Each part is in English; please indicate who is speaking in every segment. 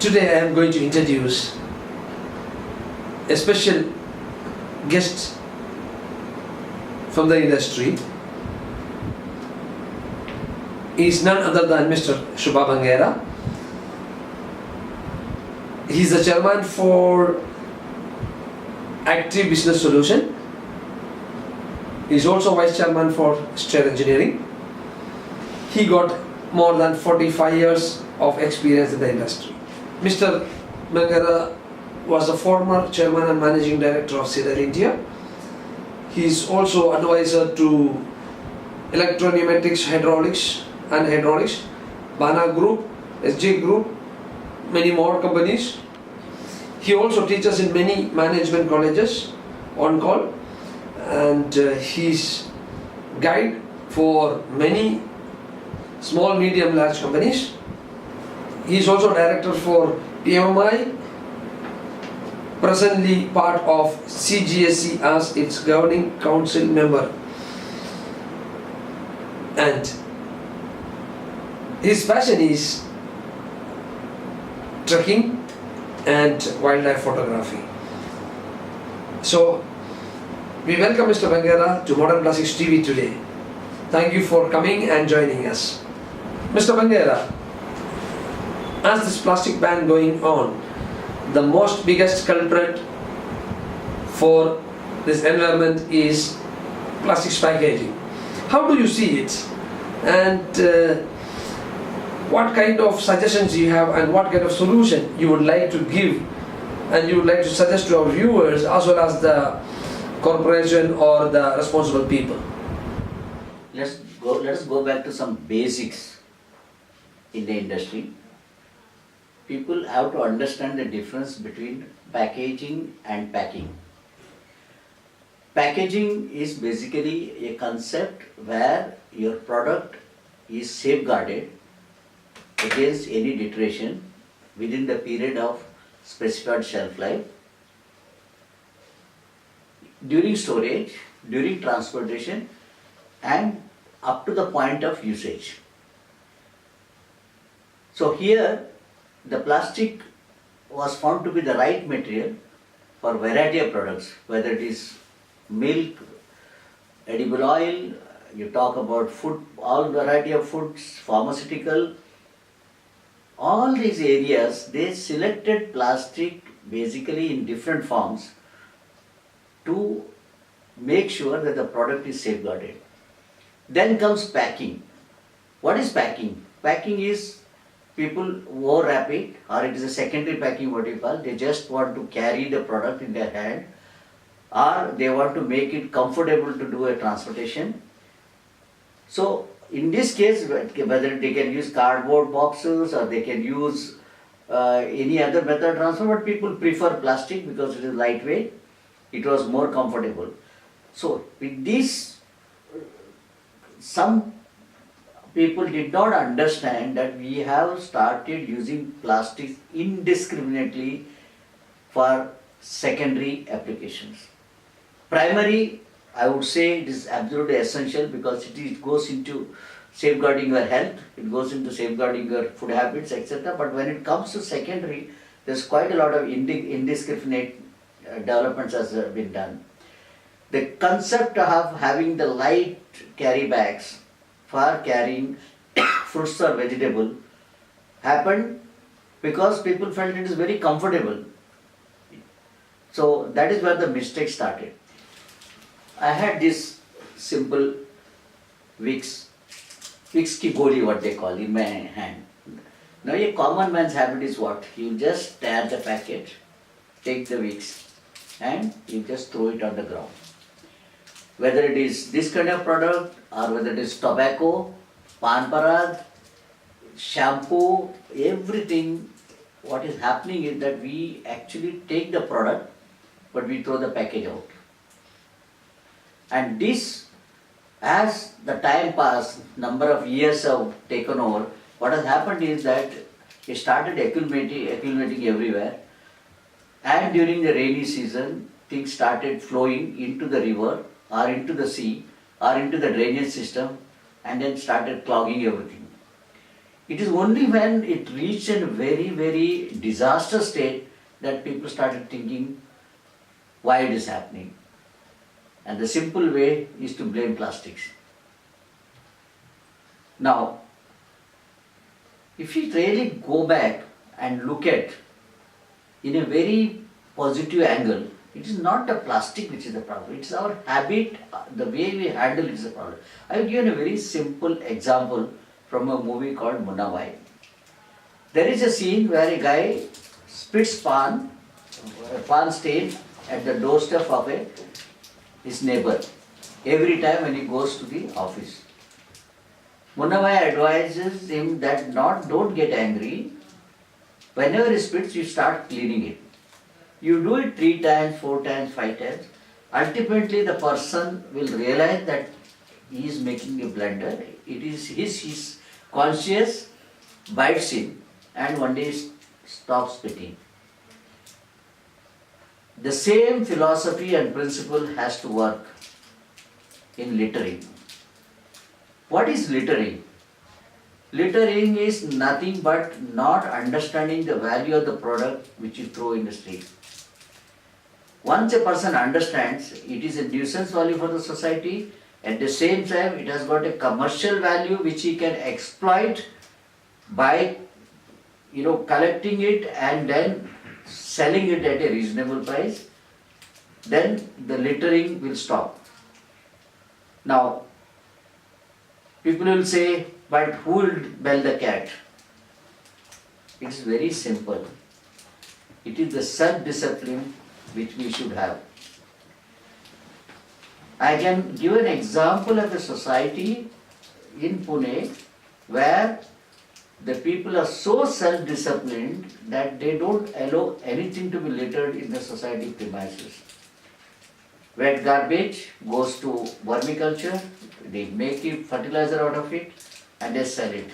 Speaker 1: Today I am going to introduce a special guest from the industry. He is none other than Mr. Subba Bangera. He is the chairman for Active Business Solution. He is also vice chairman for State Engineering. He got more than 45 years of experience in the industry. Mr. Bangera was a former chairman and managing director of CIDEL India. He is also advisor to electro-pneumatics, hydraulics, Bana Group, SJ Group, many more companies. He also teaches in many management colleges on call, and he is guide for many small, medium, large companies. He is also director for PMI, presently part of CGSC as its governing council member. And his passion is trekking and wildlife photography. So, we welcome Mr. Bangera to Modern Plastics TV today. Thank you for coming and joining us. Mr. Bangera, as this plastic ban going on, the most biggest culprit for this environment is plastics packaging. How do you see it? And what kind of suggestions you have and what kind of solution you would like to give and you would like to suggest to our viewers as well as the corporation or the responsible people?
Speaker 2: Let us go back to some basics in the industry. People have to understand the difference between packaging and packing. Packaging is basically a concept where your product is safeguarded against any deterioration within the period of specified shelf life, during storage, during transportation, and up to the point of usage. So here the plastic was found to be the right material for variety of products, whether it is milk, edible oil, you talk about food, all variety of foods, pharmaceutical, all these areas, they selected plastic basically in different forms to make sure that the product is safeguarded. Then comes packing. What is packing? Packing is people overwrap it, or it is a secondary packing, what you call. They just want to carry the product in their hand, or they want to make it comfortable to do a transportation. So in this case, whether they can use cardboard boxes or they can use any other method of transport, but people prefer plastic because it is lightweight, it was more comfortable. So with this, some people did not understand that we have started using plastics indiscriminately for secondary applications. Primary, I would say it is absolutely essential because it goes into safeguarding your health, it goes into safeguarding your food habits, etc. But when it comes to secondary, there's quite a lot of indiscriminate developments has been done. The concept of having the light carry bags for carrying fruits or vegetable happened because people felt it is very comfortable. So that is where the mistake started. I had this simple Vicks ki goli, what they call, in my hand. Now a common man's habit is what? You just tear the packet, take the Vicks and you just throw it on the ground. Whether it is this kind of product or whether it is tobacco, pan parag, shampoo, everything, what is happening is that we actually take the product but we throw the package out. And this, as the time passed, number of years have taken over, what has happened is that it started accumulating everywhere, and during the rainy season, things started flowing into the river or into the sea or into the drainage system and then started clogging everything. It is only when it reached a very, very disaster state that people started thinking why it is happening. And the simple way is to blame plastics. Now, if you really go back and look at in a very positive angle, it is not the plastic which is the problem, it is our habit, the way we handle it is the problem. I will give you a very simple example from a movie called Mumbai. There is a scene where a guy spits pan stain at the doorstep of his neighbor every time when he goes to the office. Mumbai advises him that don't get angry. Whenever he spits, you start cleaning it. You do it 3 times, 4 times, 5 times. Ultimately, the person will realize that he is making a blunder. It is his conscience bites him, and one day he stops spitting. The same philosophy and principle has to work in littering. What is littering? Littering is nothing but not understanding the value of the product which you throw in the street. Once a person understands, it is a nuisance value for the society. At the same time, it has got a commercial value which he can exploit by collecting it and then selling it at a reasonable price. Then the littering will stop. Now, people will say, but who will bell the cat? It is very simple. It is the self-discipline which we should have. I can give an example of a society in Pune where the people are so self-disciplined that they don't allow anything to be littered in the society premises. Wet garbage goes to vermiculture, they make it fertilizer out of it and they sell it.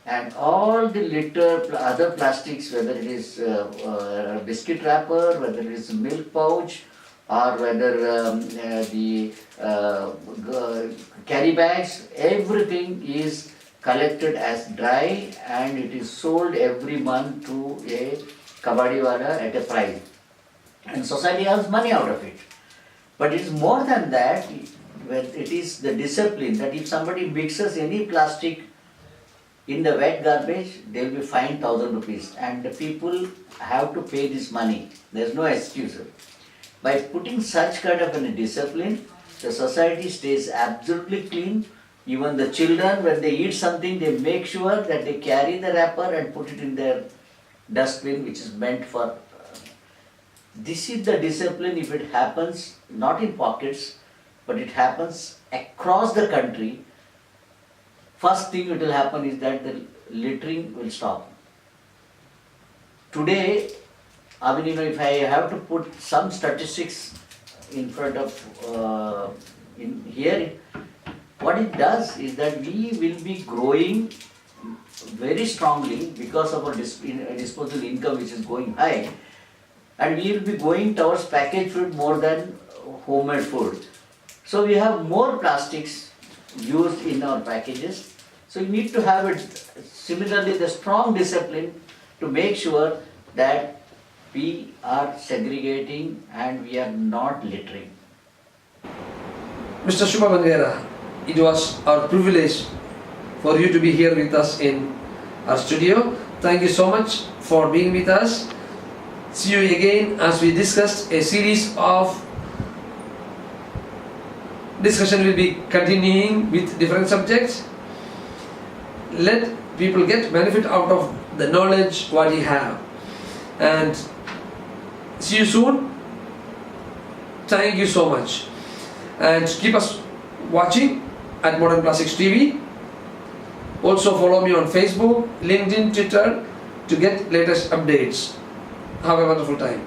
Speaker 2: And all the litter, other plastics, whether it is biscuit wrapper, whether it is milk pouch, or whether the carry bags, everything is collected as dry and it is sold every month to a kabadiwala at a price. And society has money out of it. But it is more than that, it is the discipline that if somebody mixes any plastic in the wet garbage, they will be fined 1,000 rupees and the people have to pay this money. There is no excuse. By putting such kind of a discipline, the society stays absolutely clean. Even the children, when they eat something, they make sure that they carry the wrapper and put it in their dustbin, which is meant for. This is the discipline. If it happens not in pockets, but it happens across the country, first thing it will happen is that the littering will stop. Today, if I have to put some statistics in front of in here, what it does is that we will be growing very strongly because of our disposable income which is going high, and we will be going towards packaged food more than homemade food. So we have more plastics used in our packages. So you need to have it similarly the strong discipline to make sure that we are segregating and we are not littering.
Speaker 1: Mr. Subba Bangera, it was our privilege for you to be here with us in our studio. Thank you so much for being with us. See you again as we discussed a series of discussion will be continuing with different subjects. Let people get benefit out of the knowledge what you have. And see you soon. Thank you so much. And keep us watching at Modern Plastics TV. Also follow me on Facebook, LinkedIn, Twitter to get latest updates. Have a wonderful time.